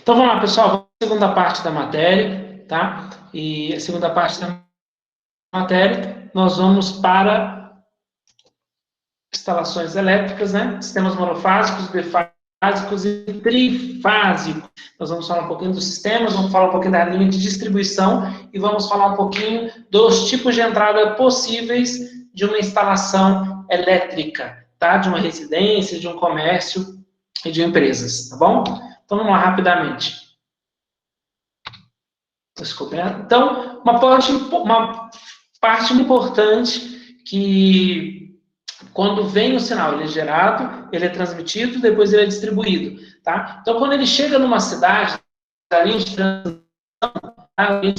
Então, vamos lá, pessoal, vamos para a segunda parte da matéria, tá? E a segunda parte da matéria, nós vamos para instalações elétricas, né? Sistemas monofásicos, bifásicos e trifásicos. Nós vamos falar um pouquinho dos sistemas, vamos falar um pouquinho da linha de distribuição e vamos falar um pouquinho dos tipos de entrada possíveis de uma instalação elétrica, tá? De uma residência, de um comércio e de empresas, tá bom? Então, vamos lá rapidamente. Desculpa. Então, uma parte importante que, quando vem o sinal, ele é gerado, ele é transmitido, depois ele é distribuído, tá? Então, quando ele chega numa cidade, a linha de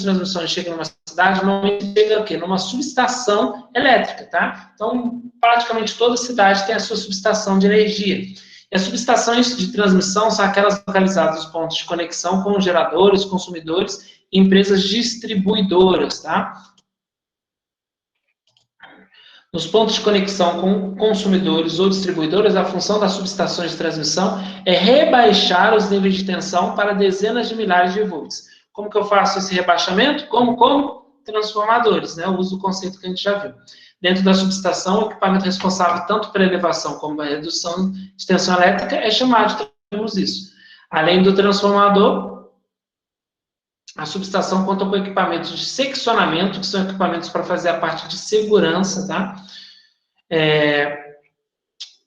transmissão chega numa cidade, normalmente chega o quê? Numa subestação elétrica, tá? Então, praticamente toda cidade tem a sua subestação de energia. E as subestações de transmissão são aquelas localizadas nos pontos de conexão com geradores, consumidores e empresas distribuidoras, tá? Nos pontos de conexão com consumidores ou distribuidores, a função das subestações de transmissão é rebaixar os níveis de tensão para dezenas de milhares de volts. Como que eu faço esse rebaixamento? Como? Transformadores, né? Eu uso o conceito que a gente já viu. Dentro da subestação, o equipamento responsável tanto pela elevação como pela redução de tensão elétrica é chamado de isso. Além do transformador, a subestação conta com equipamentos de seccionamento, que são equipamentos para fazer a parte de segurança, tá?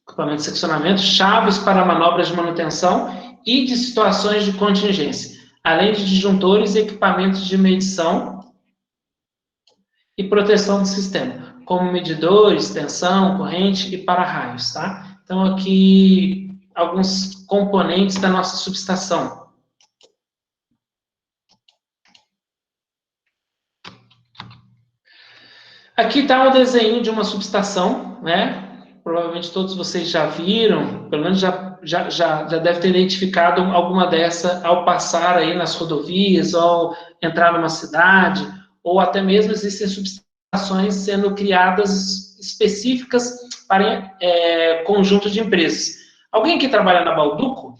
Equipamento de seccionamento, chaves para manobras de manutenção e de situações de contingência, além de disjuntores e equipamentos de medição e proteção do sistema, como medidores, tensão, corrente e para-raios, tá? Então, aqui, alguns componentes da nossa subestação. Aqui está o desenho de uma subestação, né? Provavelmente todos vocês já viram, pelo menos já deve ter identificado alguma dessa ao passar aí nas rodovias, ou entrar numa cidade, ou até mesmo existem subestações sendo criadas específicas para conjunto de empresas. Alguém que trabalha na Balduco?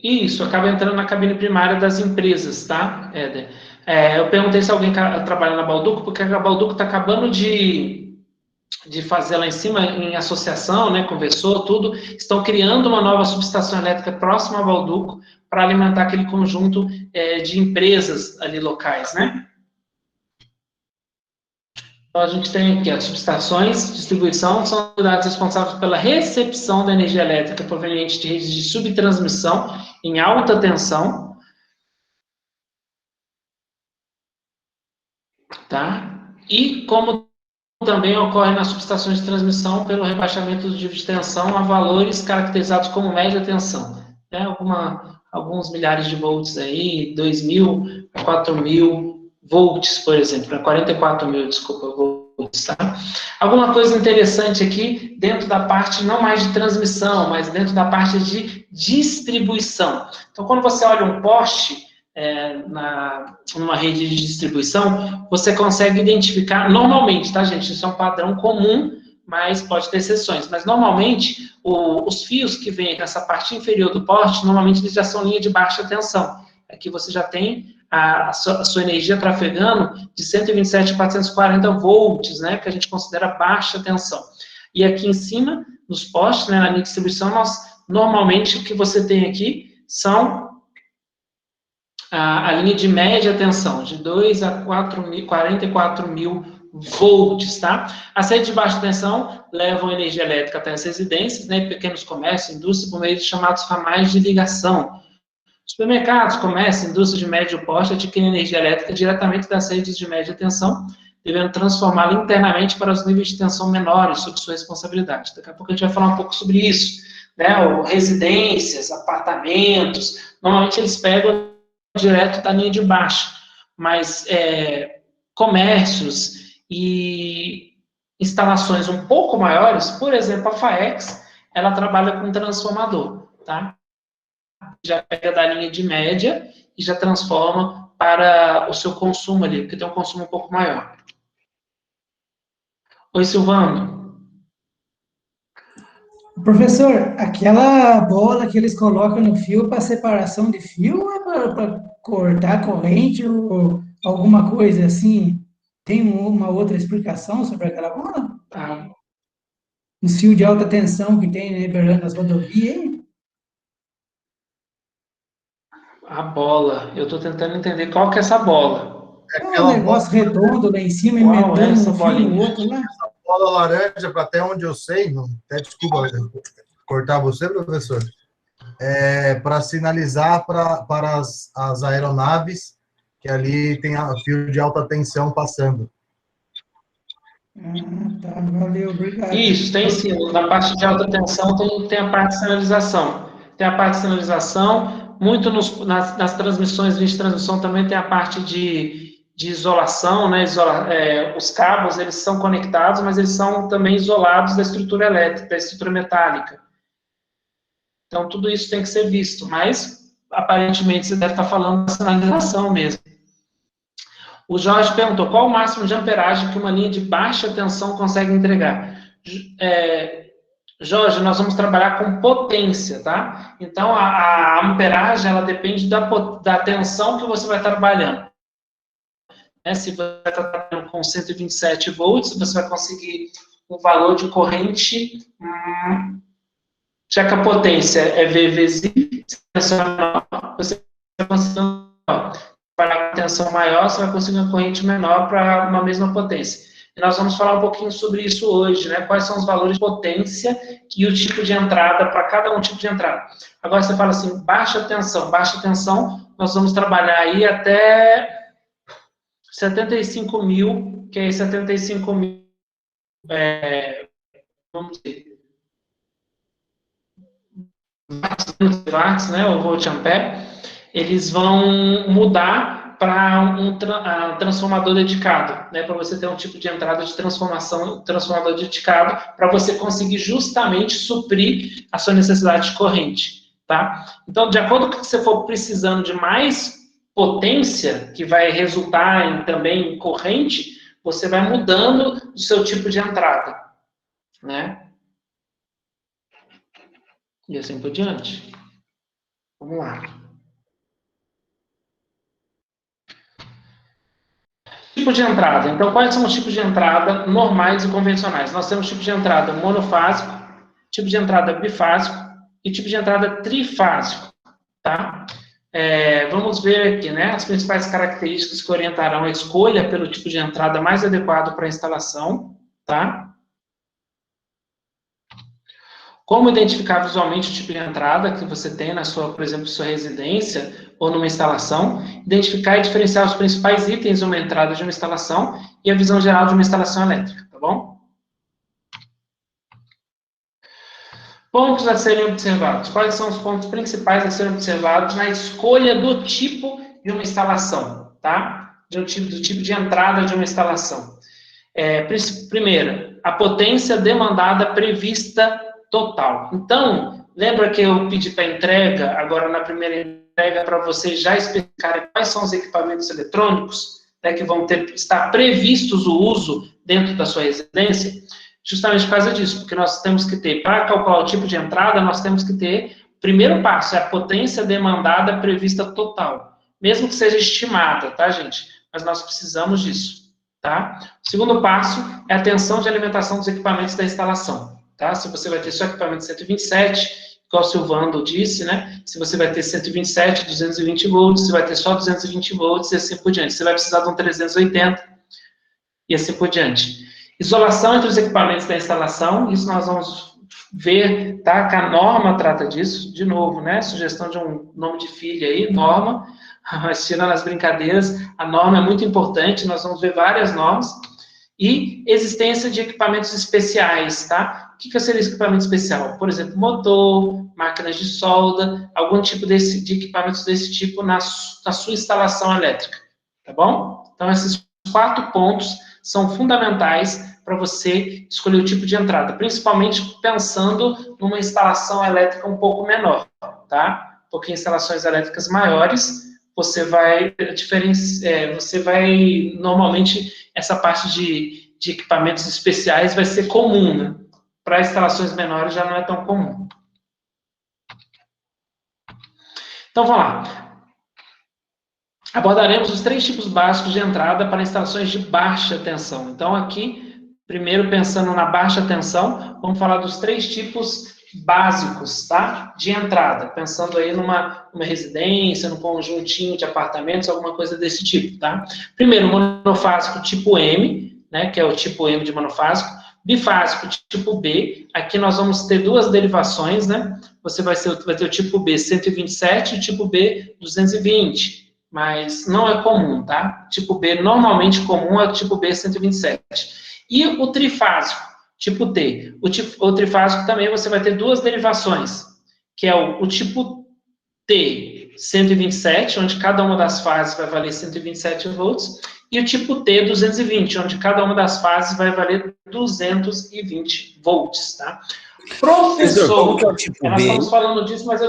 Isso, acaba entrando na cabine primária das empresas, tá, Éder? Eu perguntei se alguém trabalha na Balduco, porque a Balduco está acabando de fazer lá em cima, em associação, né, conversou, tudo, estão criando uma nova subestação elétrica próxima à Balduco para alimentar aquele conjunto de empresas ali locais, né? Então, a gente tem aqui as subestações de distribuição, são unidades responsáveis pela recepção da energia elétrica proveniente de redes de subtransmissão em alta tensão, tá? E como também ocorre nas subestações de transmissão pelo rebaixamento do nível de tensão a valores caracterizados como média tensão, né? Alguns milhares de volts aí, 2.000 a 4.000 volts, por exemplo, 44.000, desculpa, volts, tá? Alguma coisa interessante aqui, dentro da parte não mais de transmissão, mas dentro da parte de distribuição. Então, quando você olha um poste numa rede de distribuição, você consegue identificar, normalmente, tá, gente? Isso é um padrão comum, mas pode ter exceções. Mas, normalmente, os fios que vêm nessa parte inferior do poste, normalmente, eles já são linha de baixa tensão. Aqui você já tem a sua energia trafegando de 127 a 440 volts, né, que a gente considera baixa tensão. E aqui em cima, nos postes, né, na linha de distribuição, normalmente, o que você tem aqui são a linha de média tensão, de 2 a 44.000 volts, tá? As redes de baixa tensão levam energia elétrica até as residências, né, pequenos comércios, indústria, por meio de chamados ramais de ligação. Supermercados, comércio, indústria de médio porte adquirem energia elétrica diretamente das redes de média tensão, devendo transformá-la internamente para os níveis de tensão menores, sob sua responsabilidade. Daqui a pouco a gente vai falar um pouco sobre isso, né? Residências, apartamentos, normalmente eles pegam direto da linha de baixo, mas comércios e instalações um pouco maiores, por exemplo, a FAEX, ela trabalha com transformador, tá? Já pega da linha de média e já transforma para o seu consumo ali, porque tem um consumo um pouco maior. Oi, Silvano. Professor, aquela bola que eles colocam no fio para separação de fio ou é para cortar a corrente ou alguma coisa assim? Tem uma outra explicação sobre aquela bola? A, Os fios de alta tensão que tem liberando as rodovias, hein? a bola. Eu estou tentando entender qual que é essa bola. É É um aquela negócio redondo lá em cima, Qual é emendando essa um fio no bolinha? outro lá. bola laranja, para até onde eu sei, não, até desculpa cortar você, professor, é para sinalizar para as aeronaves que ali tem fio de alta tensão passando. Ah, tá, valeu, obrigado. Isso, tem sim. Na parte de alta tensão tem a parte de sinalização. Tem a parte de sinalização, muito nas transmissões, linhas de transmissão também tem a parte de isolação, né? Os cabos, eles são conectados, mas eles são também isolados da estrutura elétrica, da estrutura metálica. Então, tudo isso tem que ser visto, mas, aparentemente, você deve estar falando da sinalização mesmo. O Jorge perguntou, qual o máximo de amperagem que uma linha de baixa tensão consegue entregar? Jorge, nós vamos trabalhar com potência, tá? Então, a amperagem, ela depende da tensão que você vai estar trabalhando. Se você está trabalhando com 127 volts, você vai conseguir um valor de corrente, já que a potência é V vezes I, você vai conseguir para a tensão maior, você vai conseguir uma corrente menor para uma mesma potência. E nós vamos falar um pouquinho sobre isso hoje, né? Quais são os valores de potência e o tipo de entrada para cada um tipo de entrada. Agora você fala assim, baixa tensão, nós vamos trabalhar aí até 75 mil, que é 75 mil, vamos dizer, watts, né, o volt ampere, eles vão mudar para um transformador dedicado, né, para você ter um tipo de entrada de transformação, transformador dedicado, para você conseguir justamente suprir a sua necessidade de corrente, tá? Então, de acordo com o que você for precisando de mais potência, que vai resultar em, também em corrente, você vai mudando o seu tipo de entrada, né? E assim por diante. Vamos lá. Tipo de entrada. Então, quais são os tipos de entrada normais e convencionais? Nós temos tipo de entrada monofásico, tipo de entrada bifásico e tipo de entrada trifásico, tá? Vamos ver aqui, né, as principais características que orientarão a escolha pelo tipo de entrada mais adequado para a instalação, tá? Como identificar visualmente o tipo de entrada que você tem na sua, por exemplo, sua residência ou numa instalação, identificar e diferenciar os principais itens de uma entrada de uma instalação e a visão geral de uma instalação elétrica, tá bom? Pontos a serem observados. Quais são os pontos principais a serem observados na escolha do tipo de uma instalação, tá? Do tipo de entrada de uma instalação. Primeiro, a potência demandada prevista total. Então, lembra que eu pedi para entrega, agora na primeira entrega, para vocês já especificarem quais são os equipamentos eletrônicos, né, que vão estar previstos o uso dentro da sua residência? Justamente por causa disso, porque nós temos que ter, para calcular o tipo de entrada, nós temos que ter, primeiro passo, é a potência demandada prevista total, mesmo que seja estimada, tá, gente? Mas nós precisamos disso, tá? O segundo passo é a tensão de alimentação dos equipamentos da instalação, tá? Se você vai ter só equipamento 127, igual o Silvando disse, né? Se você vai ter 127, 220 volts, se vai ter só 220 volts e assim por diante. Você vai precisar de um 380 e assim por diante. Isolação entre os equipamentos da instalação, isso nós vamos ver, tá? Que a norma trata disso, de novo, né? Sugestão de um nome de filha aí, norma, mas tirando as brincadeiras, a norma é muito importante, nós vamos ver várias normas, e existência de equipamentos especiais, tá? O que seria esse equipamento especial? Por exemplo, motor, máquinas de solda, algum tipo de equipamentos desse tipo na sua instalação elétrica, tá bom? Então, esses 4 pontos são fundamentais para você escolher o tipo de entrada, principalmente pensando numa instalação elétrica um pouco menor, tá? Porque em instalações elétricas maiores, você vai normalmente, essa parte de equipamentos especiais vai ser comum, né? Para instalações menores já não é tão comum. Então, vamos lá. Abordaremos os 3 tipos básicos de entrada para instalações de baixa tensão. Então, aqui, primeiro pensando na baixa tensão, vamos falar dos 3 tipos básicos, tá? De entrada, pensando aí numa residência, num conjuntinho de apartamentos, alguma coisa desse tipo, tá? Primeiro, monofásico tipo M, né, que é o tipo M de monofásico. Bifásico tipo B, aqui nós vamos ter 2 derivações, né? Você vai ter o tipo B 127 e o tipo B 220, mas não é comum, tá? Tipo B normalmente comum é o tipo B 127. E o trifásico, tipo T. O trifásico também você vai ter 2 derivações, que é o tipo T 127, onde cada uma das fases vai valer 127 volts, e o tipo T 220, onde cada uma das fases vai valer 220 volts, tá? Professor, qual que é o tipo nós B? estamos falando disso, mas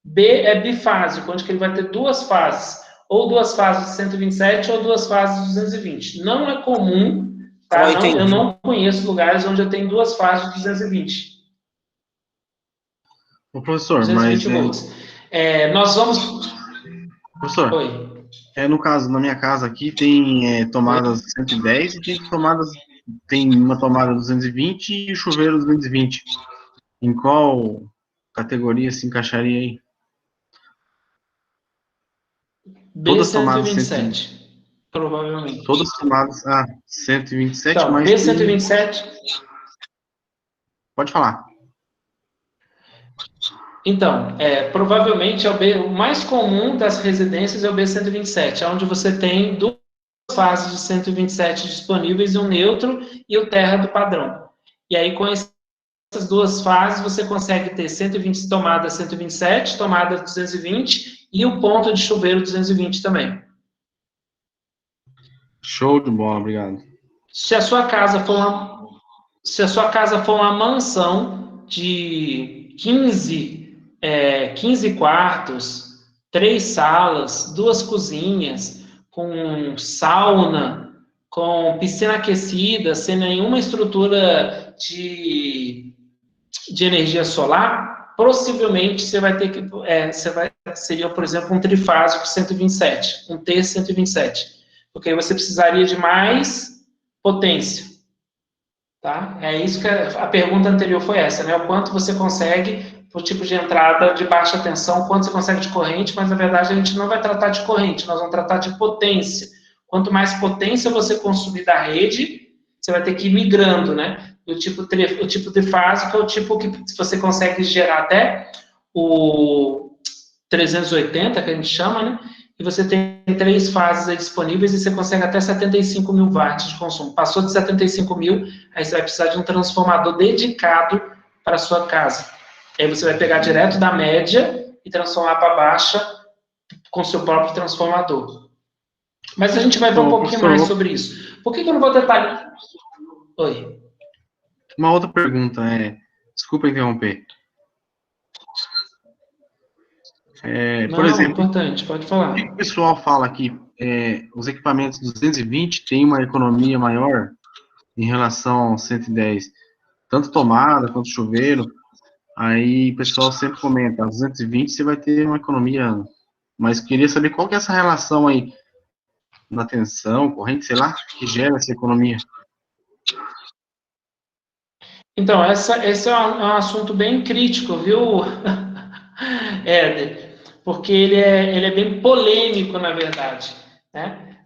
B é bifásico, onde ele vai ter 2 fases, ou 2 fases de 127 ou 2 fases de 220. Não é comum, tá? Eu não conheço lugares onde eu tenho 2 fases de 220. Ô, professor, 220 volts. Nós vamos... Professor, Oi. no caso, na minha casa aqui tem tomadas 110 e tem uma tomada 220 e o chuveiro 220. Em qual categoria se encaixaria aí? Todas tomadas 127, provavelmente. Todas tomadas 127, então, mas B127... Pode falar. Então, provavelmente o mais comum das residências é o B127, onde você tem 2 fases de 127 disponíveis, um neutro e o terra do padrão. E aí, com essas 2 fases, você consegue ter 120 tomada 127, tomada 220 e o ponto de chuveiro 220 também. Show de bola, obrigado. Se a sua casa for uma mansão de 15 quartos, 3 salas, 2 cozinhas, com sauna, com piscina aquecida, sem nenhuma estrutura de energia solar, possivelmente você vai ter que... seria, por exemplo, um trifásico 127, um T127, porque aí você precisaria de mais potência. Tá? É isso que a pergunta anterior foi essa, né? O quanto você consegue para o tipo de entrada de baixa tensão, quanto você consegue de corrente, mas na verdade a gente não vai tratar de corrente, nós vamos tratar de potência. Quanto mais potência você consumir da rede, você vai ter que ir migrando, né? O tipo trifásico é o tipo que você consegue gerar até o 380, que a gente chama, né? E você tem 3 fases aí disponíveis e você consegue até 75 mil watts de consumo. Passou de 75 mil, aí você vai precisar de um transformador dedicado para a sua casa. Aí você vai pegar direto da média e transformar para baixa com seu próprio transformador. Mas a gente vai ver um pouquinho mais sobre isso. Por que eu não vou detalhar? Oi. Uma outra pergunta desculpa interromper. Por exemplo, importante, pode falar. O que o pessoal fala que os equipamentos 220 têm uma economia maior em relação ao 110? Tanto tomada quanto chuveiro. Aí o pessoal sempre comenta, 220 você vai ter uma economia, mas queria saber qual que é essa relação aí na tensão, corrente, sei lá, que gera essa economia. Então, esse é um assunto bem crítico, viu, Éder? Porque ele é bem polêmico, na verdade, né?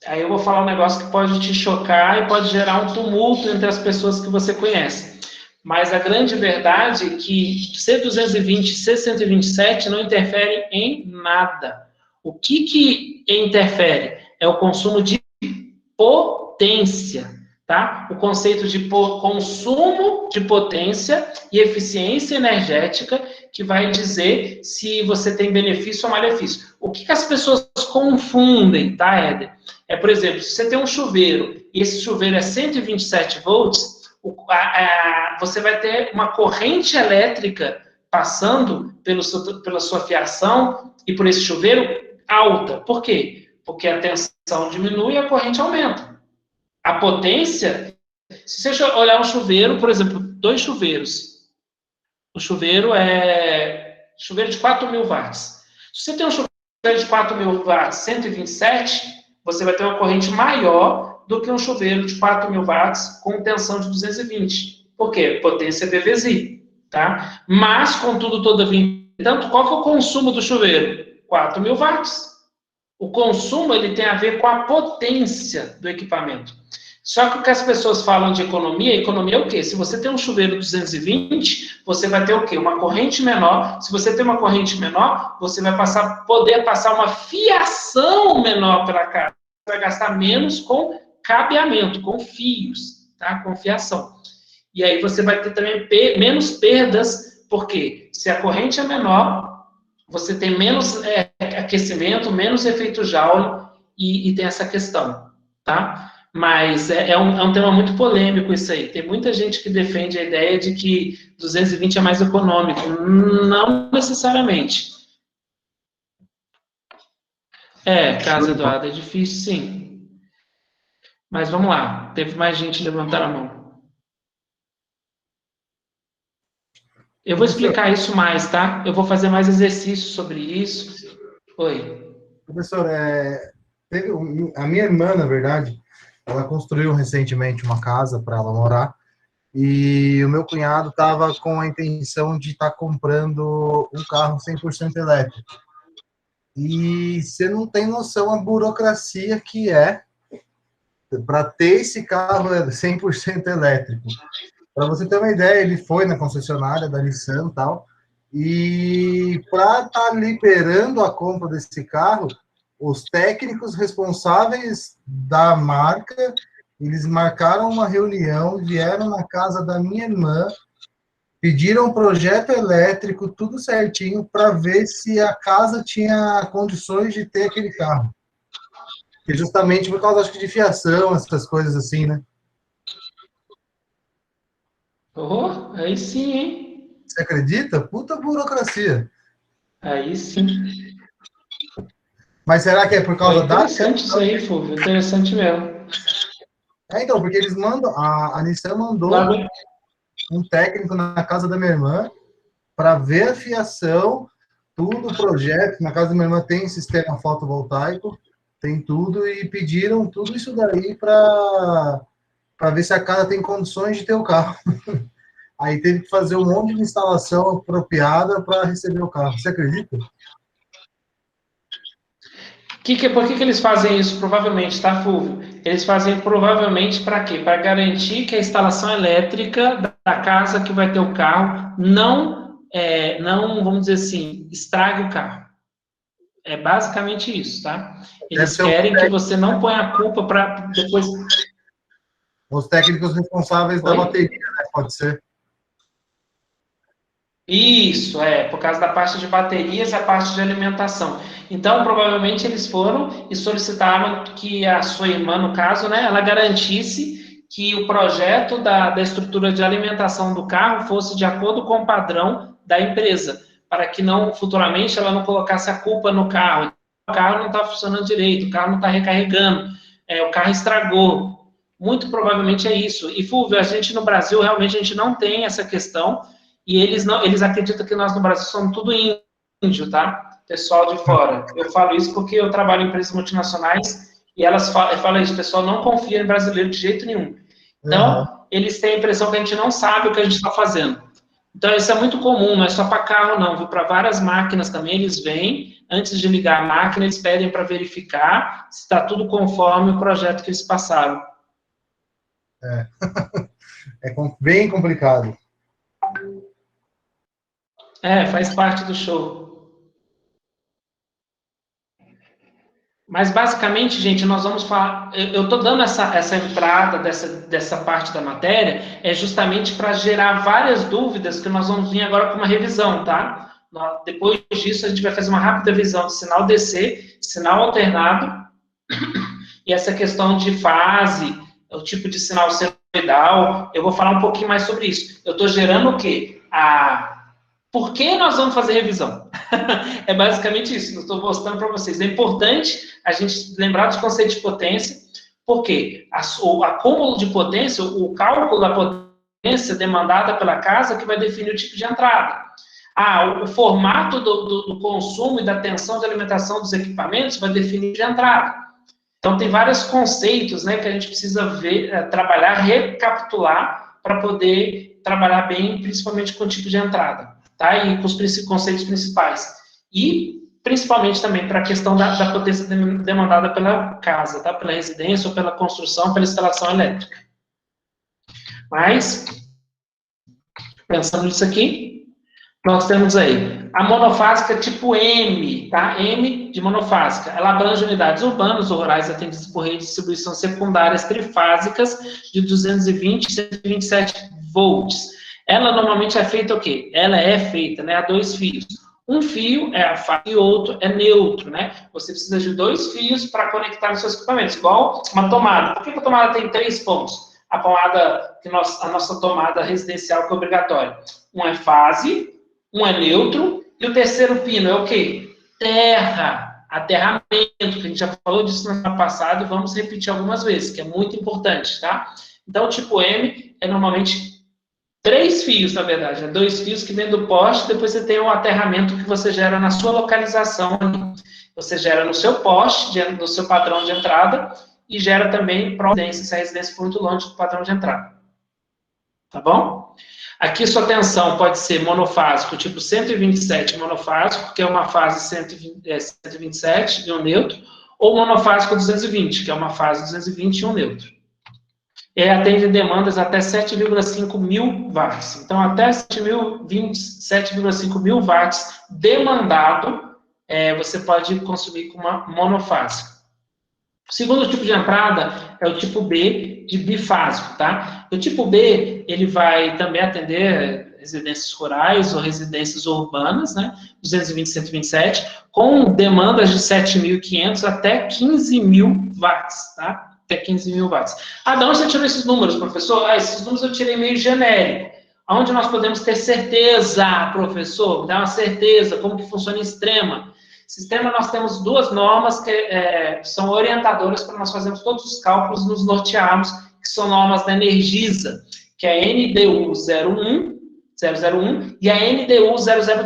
Aí eu vou falar um negócio que pode te chocar e pode gerar um tumulto entre as pessoas que você conhece. Mas a grande verdade é que C220 e C127 não interferem em nada. O que interfere é o consumo de potência, tá? O conceito de consumo de potência e eficiência energética que vai dizer se você tem benefício ou malefício. O que as pessoas confundem, tá, Éder? Por exemplo, se você tem um chuveiro e esse chuveiro é 127 volts, você vai ter uma corrente elétrica passando pela sua fiação e por esse chuveiro alta. Por quê? porque a tensão diminui e a corrente aumenta. A potência, se você olhar um chuveiro, por exemplo, 2 chuveiros, o chuveiro é chuveiro de 4.000 watts. Se você tem um chuveiro de 4.000 watts, 127, você vai ter uma corrente maior do que um chuveiro de 4.000 watts com tensão de 220. Por quê? Potência VVZ, tá? Mas, contudo, todavia, tanto, qual que é o consumo do chuveiro? 4.000 watts. O consumo, ele tem a ver com a potência do equipamento. Só que o que as pessoas falam de economia é o quê? Se você tem um chuveiro 220, você vai ter o quê? Uma corrente menor. Se você tem uma corrente menor, você vai poder passar uma fiação menor pela casa. Você vai gastar menos com cabeamento, com fios, tá? Com fiação. E aí você vai ter também menos perdas, porque se a corrente é menor, você tem menos aquecimento, menos efeito Joule e tem essa questão, tá? Mas é um tema muito polêmico isso aí. Tem muita gente que defende a ideia de que 220 é mais econômico. Não necessariamente. Carlos Eduardo, é difícil sim. Mas vamos lá. Teve mais gente levantando a mão. Eu vou explicar isso mais, tá? Eu vou fazer mais exercícios sobre isso. Oi. Professor, a minha irmã, na verdade, ela construiu recentemente uma casa para ela morar, e o meu cunhado estava com a intenção de estar comprando um carro 100% elétrico. E você não tem noção a burocracia que é para ter esse carro 100% elétrico. Para você ter uma ideia, ele foi na concessionária da Nissan e tal, e para estar liberando a compra desse carro, os técnicos responsáveis da marca, eles marcaram uma reunião, vieram na casa da minha irmã, pediram um projeto elétrico, tudo certinho, para ver se a casa tinha condições de ter aquele carro. E justamente por causa, acho que, de fiação, essas coisas assim, né? Oh, aí sim, hein? Você acredita? Puta burocracia. Aí sim. Mas será que é por causa da... Interessante isso aí, Fulvio. Interessante mesmo. Então, porque eles mandam... A Nissan mandou um técnico na casa da minha irmã para ver a fiação, tudo, o projeto. Na casa da minha irmã tem sistema fotovoltaico, tem tudo, e pediram tudo isso daí para ver se a casa tem condições de ter o carro. Aí teve que fazer um monte de instalação apropriada para receber o carro. Você acredita? Por que eles fazem isso? Provavelmente, tá, Fulvio? Eles fazem provavelmente para quê? Para garantir que a instalação elétrica da casa que vai ter o carro não, vamos dizer assim, estrague o carro. É basicamente isso, tá? Eles querem que você não ponha a culpa para depois... Os técnicos responsáveis da bateria, né? Pode ser. Isso, por causa da parte de baterias e a parte de alimentação. Então, provavelmente, eles foram e solicitaram que a sua irmã, no caso, né, ela garantisse que o projeto da estrutura de alimentação do carro fosse de acordo com o padrão da empresa, para que não, futuramente, ela não colocasse a culpa no carro. O carro não está funcionando direito, o carro não está recarregando, o carro estragou. Muito provavelmente é isso. E, Fulvio, a gente no Brasil, realmente, a gente não tem essa questão. E eles acreditam que nós no Brasil somos tudo índio, tá? Pessoal de fora. Eu falo isso porque eu trabalho em empresas multinacionais e elas falam isso, o pessoal não confia em brasileiro de jeito nenhum. Então, eles têm a impressão que a gente não sabe o que a gente está fazendo. Então, isso é muito comum, não é só para carro, não, viu? Para várias máquinas também, eles vêm, antes de ligar a máquina, eles pedem para verificar se está tudo conforme o projeto que eles passaram. É bem complicado. Faz parte do show. Mas, basicamente, gente, nós vamos falar... Eu estou dando essa entrada dessa parte da matéria justamente para gerar várias dúvidas que nós vamos vir agora com uma revisão, tá? Depois disso, a gente vai fazer uma rápida visão de sinal DC, sinal alternado, e essa questão de fase, o tipo de sinal senoidal. Eu vou falar um pouquinho mais sobre isso. Eu estou gerando o quê? Por que nós vamos fazer revisão? É basicamente isso que eu estou mostrando para vocês. É importante a gente lembrar dos conceitos de potência, porque o acúmulo de potência, o cálculo da potência demandada pela casa que vai definir o tipo de entrada. O formato do consumo e da tensão de alimentação dos equipamentos vai definir de entrada. Então, tem vários conceitos, né, que a gente precisa ver, trabalhar, recapitular, para poder trabalhar bem, principalmente com o tipo de entrada, tá? E com os conceitos principais. E, principalmente, também para a questão da potência demandada pela casa, tá? Pela residência, ou pela construção, pela instalação elétrica. Mas, pensando nisso aqui, nós temos aí a monofásica tipo M, tá? M de monofásica. Ela abrange unidades urbanas ou rurais atendidas por redes de distribuição secundárias trifásicas de 220 e 127 volts. Ela normalmente é feita o quê? Ela é feita, né, a 2 fios. Um fio é a fase e outro é neutro, né? Você precisa de 2 fios para conectar os seus equipamentos, igual uma tomada. Por que a tomada tem 3 pontos? A nossa tomada residencial que é obrigatória. Um é fase, um é neutro, e o terceiro pino é o quê? Terra, aterramento, que a gente já falou disso no ano passado, e vamos repetir algumas vezes, que é muito importante, tá? Então, o tipo M é normalmente 3 fios, na verdade, né? 2 fios que vem do poste, depois você tem o aterramento que você gera na sua localização. Você gera no seu poste, no seu padrão de entrada, e gera também para a residência, se a residência for muito longe do padrão de entrada. Tá bom? Aqui sua tensão pode ser monofásico, tipo 127 monofásico, que é uma fase 127 e um neutro, ou monofásico 220, que é uma fase 220 e um neutro. E atende demandas até 7,5 mil watts. Então, até 7,5 mil watts demandado, você pode consumir com uma monofásica. O segundo tipo de entrada é o tipo B, de bifásico, tá? O tipo B, ele vai também atender residências rurais ou residências urbanas, né? 220 e 127, com demandas de 7.500 até 15 mil watts, tá? Até 15 mil watts. De onde você tirou esses números, professor? Esses números eu tirei meio genérico. Onde nós podemos ter certeza, professor? Dá uma certeza, como que funciona em extrema. Sistema, nós temos 2 normas que são orientadoras para nós fazermos todos os cálculos, nos nortearmos, que são normas da Energisa, que é a NDU 001 e a NDU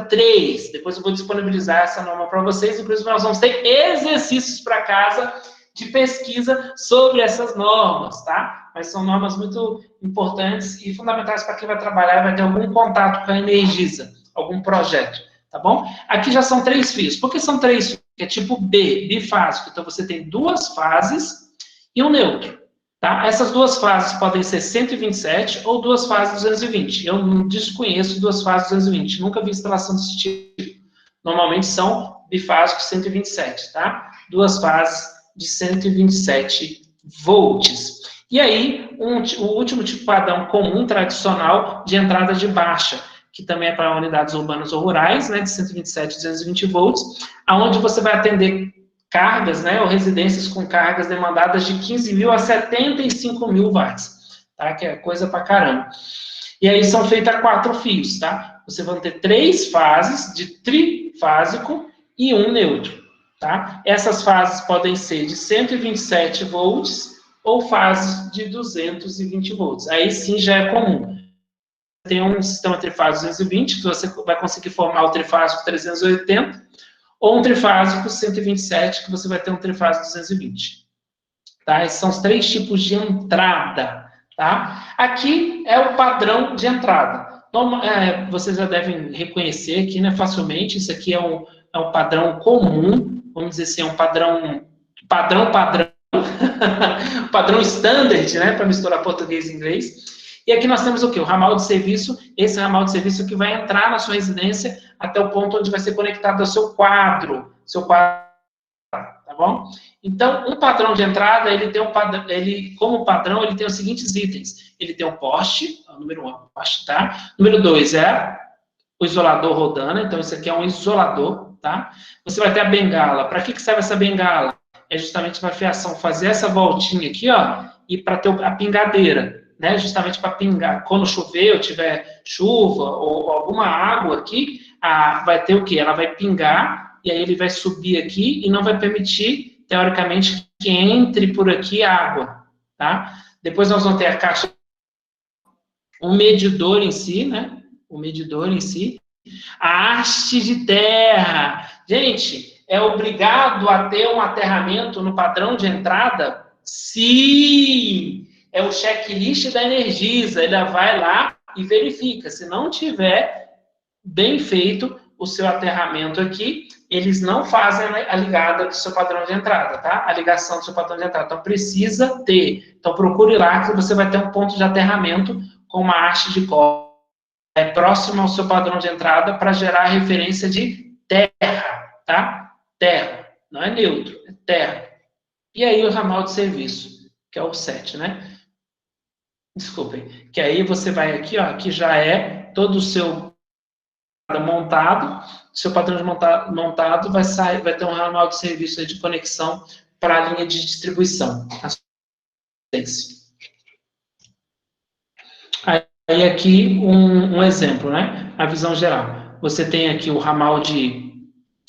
003. Depois eu vou disponibilizar essa norma para vocês, inclusive nós vamos ter exercícios para casa de pesquisa sobre essas normas, tá? Mas são normas muito importantes e fundamentais para quem vai trabalhar e vai ter algum contato com a Energisa, algum projeto. Tá bom? Aqui já são 3 fios. Por que são 3 fios? É tipo B, bifásico. Então, você tem 2 fases e um neutro. Tá? Essas 2 fases podem ser 127 ou 2 fases 220. Eu não desconheço 2 fases 220. Nunca vi instalação desse tipo. Normalmente são bifásicos 127, tá? 2 fases de 127 volts. E aí, o último tipo padrão comum, tradicional, de entrada de baixa, que também é para unidades urbanas ou rurais, né, de 127 e 220 volts, aonde você vai atender cargas, né, ou residências com cargas demandadas de 15 mil a 75 mil watts, tá, que é coisa pra caramba. E aí são feitas 4 fios, tá? Você vai ter 3 fases de trifásico e um neutro, tá? Essas fases podem ser de 127 volts ou fases de 220 volts. Aí sim já é comum. Tem um sistema trifásico 220, que você vai conseguir formar o trifásico 380, ou um trifásico 127, que você vai ter um trifásico 220. Tá? Esses são os 3 tipos de entrada. Tá? Aqui é o padrão de entrada. Vocês já devem reconhecer aqui, né, facilmente. Isso aqui é um padrão comum, vamos dizer assim, é um padrão padrão standard, né, para misturar português e inglês. E aqui nós temos o quê? O ramal de serviço, esse ramal de serviço que vai entrar na sua residência até o ponto onde vai ser conectado ao seu quadro, tá bom? Então, um padrão de entrada, como padrão, ele tem os seguintes itens. Ele tem o poste, o número 1 é o poste, tá? Número 2 é o isolador rodando, então isso aqui é um isolador, tá? Você vai ter a bengala. Para que serve essa bengala? É justamente para a fiação fazer essa voltinha aqui, ó, e para ter a pingadeira, né, justamente para pingar. Quando chover ou tiver chuva ou alguma água aqui, vai ter o quê? Ela vai pingar, e aí ele vai subir aqui e não vai permitir, teoricamente, que entre por aqui água, tá? Depois nós vamos ter a caixa, o medidor em si, né? O medidor em si. A haste de terra. Gente, é obrigado a ter um aterramento no padrão de entrada? Sim! É o checklist da Energisa. Ela vai lá e verifica. Se não tiver bem feito o seu aterramento aqui, eles não fazem a ligada do seu padrão de entrada, tá? A ligação do seu padrão de entrada. Então, precisa ter. Então, procure lá que você vai ter um ponto de aterramento com uma haste de cobre próximo ao seu padrão de entrada para gerar a referência de terra, tá? Terra. Não é neutro, é terra. E aí o ramal de serviço, que é o 7, né? Desculpem. Que aí você vai aqui, ó, que já é todo o seu montado, seu padrão de montado vai ter um ramal de serviço aí de conexão para a linha de distribuição. Aí aqui um exemplo, né? A visão geral. Você tem aqui o ramal de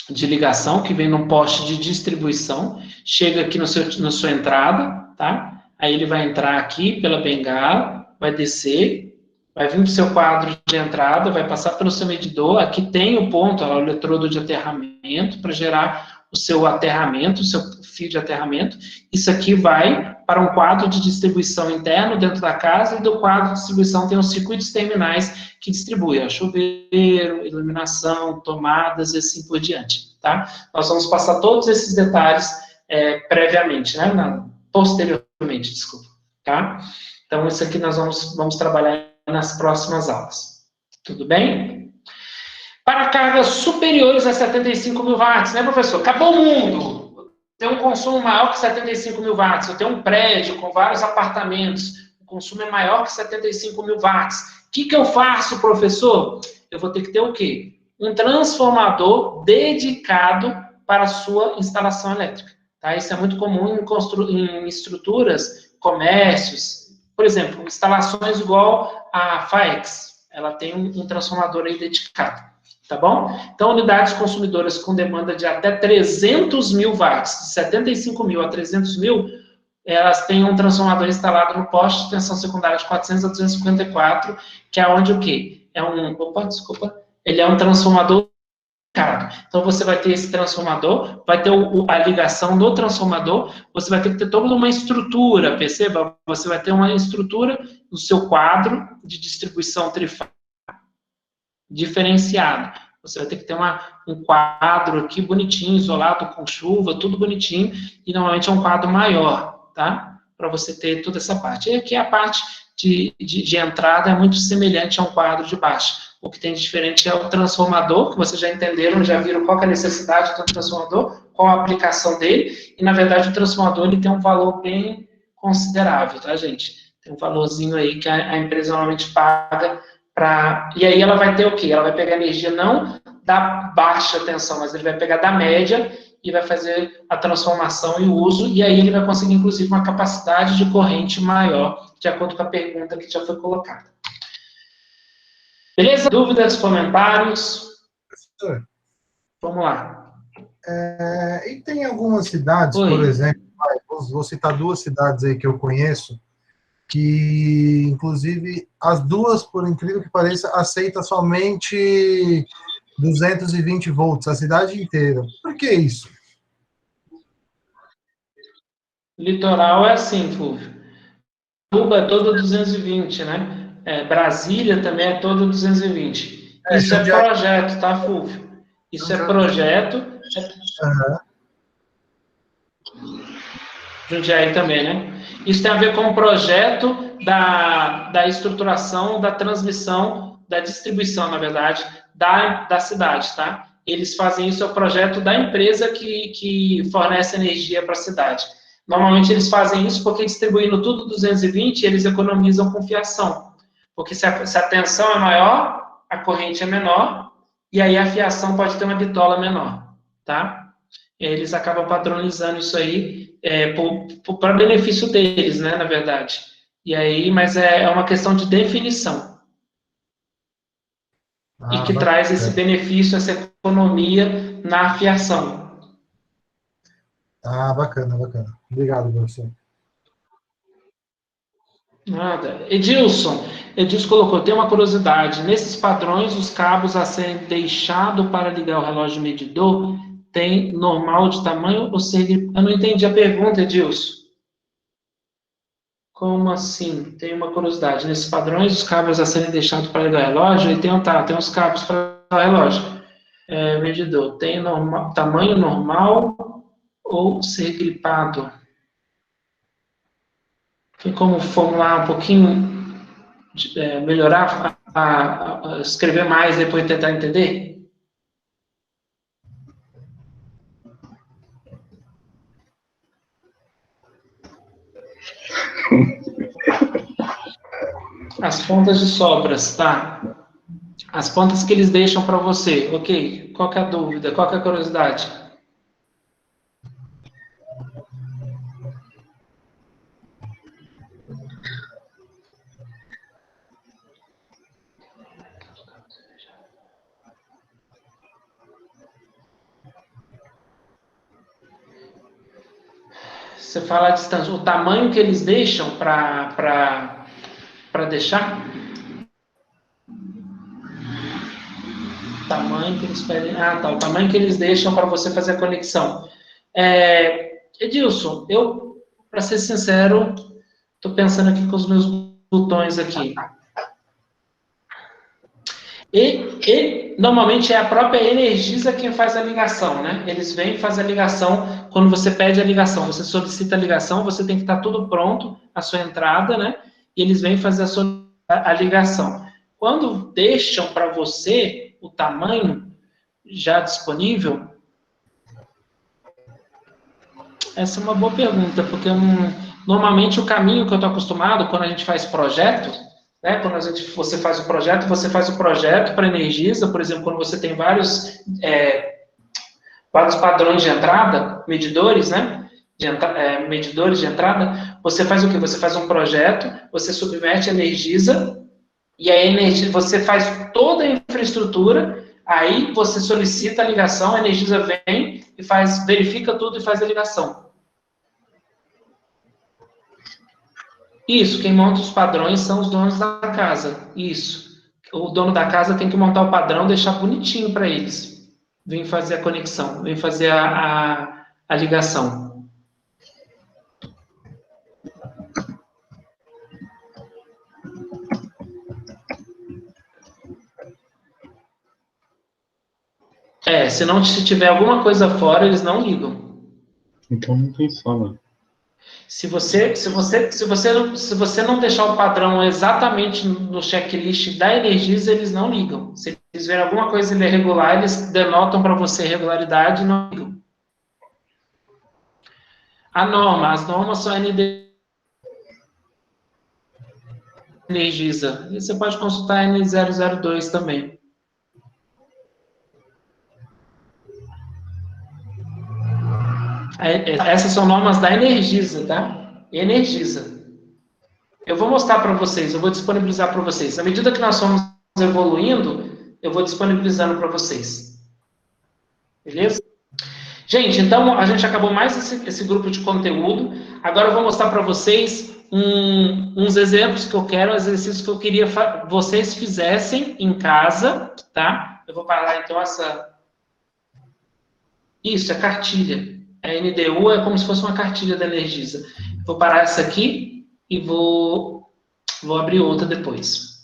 ligação, que vem num poste de distribuição, chega aqui na sua entrada, tá? Aí ele vai entrar aqui pela bengala, vai descer, vai vir para o seu quadro de entrada, vai passar pelo seu medidor, aqui tem o ponto, ó, o eletrodo de aterramento, para gerar o seu aterramento, o seu fio de aterramento. Isso aqui vai para um quadro de distribuição interno dentro da casa, e do quadro de distribuição tem os circuitos terminais que distribuem, ó, chuveiro, iluminação, tomadas e assim por diante, tá? Nós vamos passar todos esses detalhes previamente, né? Posteriormente, desculpa, tá? Então, isso aqui nós vamos trabalhar nas próximas aulas. Tudo bem? Para cargas superiores a 75 mil watts, né, professor? Acabou o mundo. Tem um consumo maior que 75 mil watts. Eu tenho um prédio com vários apartamentos. O consumo é maior que 75 mil watts. O que eu faço, professor? Eu vou ter que ter o quê? Um transformador dedicado para a sua instalação elétrica. Tá? Isso é muito comum em estruturas, comércios. Por exemplo, instalações igual a FAEX. Ela tem um transformador aí dedicado. Tá bom? Então, unidades consumidoras com demanda de até 300 mil watts, de 75 mil a 300 mil, elas têm um transformador instalado no poste de tensão secundária de 400 a 254, que é onde o quê? Ele é um transformador dedicado. Então, você vai ter esse transformador, vai ter a ligação do transformador, você vai ter que ter toda uma estrutura, perceba? Você vai ter uma estrutura no seu quadro de distribuição trifásica diferenciado. Você vai ter que ter um quadro aqui bonitinho, isolado, com chuva, tudo bonitinho, e normalmente é um quadro maior, tá? Para você ter toda essa parte. E aqui a parte de entrada é muito semelhante a um quadro de baixa. O que tem de diferente é o transformador, que vocês já entenderam, já viram qual que é a necessidade do transformador, qual a aplicação dele, e na verdade o transformador ele tem um valor bem considerável, tá, gente? Tem um valorzinho aí que a empresa normalmente paga. E aí ela vai ter o quê? Ela vai pegar energia não da baixa tensão, mas ele vai pegar da média e vai fazer a transformação e o uso, e aí ele vai conseguir, inclusive, uma capacidade de corrente maior, de acordo com a pergunta que já foi colocada. Beleza? Dúvidas, comentários? Professor, Vamos lá. E tem algumas cidades, Oi. por exemplo, vou citar duas cidades aí que eu conheço, que, inclusive, as duas, por incrível que pareça, aceita somente 220 volts, a cidade inteira. Por que isso? Litoral é assim, Fulvio. Cuba é toda 220, né? Brasília também é toda 220. Isso é projeto, tá, Fulvio? Isso é projeto. Uhum. Jundiaí também, né? Isso tem a ver com o projeto da estruturação, da transmissão, da distribuição, na verdade, da cidade, tá? Eles fazem isso, é o projeto da empresa que fornece energia para a cidade. Normalmente eles fazem isso porque distribuindo tudo 220, eles economizam com fiação. Porque se a tensão é maior, a corrente é menor, e aí a fiação pode ter uma bitola menor, tá? Eles acabam padronizando isso aí para benefício deles, né, na verdade. E aí, mas é uma questão de definição. E que traz esse benefício, essa economia na fiação. Ah, bacana, bacana. Obrigado, professor. Nada. Edilson colocou, tem uma curiosidade. Nesses padrões, os cabos a serem deixados para ligar o relógio medidor tem normal de tamanho ou ser... Eu não entendi a pergunta, Edilson. Como assim? Tem uma curiosidade. Nesses padrões, os cabos a serem deixados para ligar o relógio, e tem os cabos para ligar o relógio. Medidor, tem tamanho normal ou ser gripado? Tem como formular um pouquinho, melhorar, escrever mais e depois tentar entender? As pontas de sobras, tá? As pontas que eles deixam para você, ok? Qual que é a dúvida? Qual que é a curiosidade? Você fala a distância, o tamanho que eles deixam para deixar? O tamanho que eles pedem. Ah, tá. O tamanho que eles deixam para você fazer a conexão. Edilson, para ser sincero, estou pensando aqui com os meus botões aqui. E normalmente é a própria Energisa quem faz a ligação, né? Eles vêm e fazem a ligação quando você pede a ligação. Você solicita a ligação, você tem que estar tudo pronto, a sua entrada, né? E eles vêm fazer a ligação. Quando deixam para você o tamanho já disponível, essa é uma boa pergunta, porque normalmente o caminho que eu estou acostumado, quando a gente faz projeto, né, quando você faz o projeto para Energisa, por exemplo, quando você tem vários padrões de entrada, medidores, né, medidores de entrada, você faz o quê? Você faz um projeto, você submete a Energisa, e a Energisa, você faz toda a infraestrutura, aí você solicita a ligação, a Energisa vem e verifica tudo e faz a ligação. Isso, quem monta os padrões são os donos da casa. Isso. O dono da casa tem que montar o padrão, deixar bonitinho para eles. Vem fazer a conexão, vem fazer a ligação. Se tiver alguma coisa fora, eles não ligam. Então não tem sola. Se você não deixar o padrão exatamente no checklist da Energisa, eles não ligam. Se eles verem alguma coisa irregular, eles denotam para você irregularidade e não ligam. As normas são Energisa. E você pode consultar a N002 também. Essas são normas da Energisa, tá? Energisa. Eu vou mostrar para vocês, eu vou disponibilizar para vocês. À medida que nós vamos evoluindo, eu vou disponibilizando para vocês. Beleza? Gente, então a gente acabou mais esse grupo de conteúdo. Agora eu vou mostrar para vocês uns exemplos que eu quero, exercícios que eu queria que vocês fizessem em casa, tá? Eu vou parar então Isso, é cartilha. A NDU é como se fosse uma cartilha da Energisa. Vou parar essa aqui e vou abrir outra depois.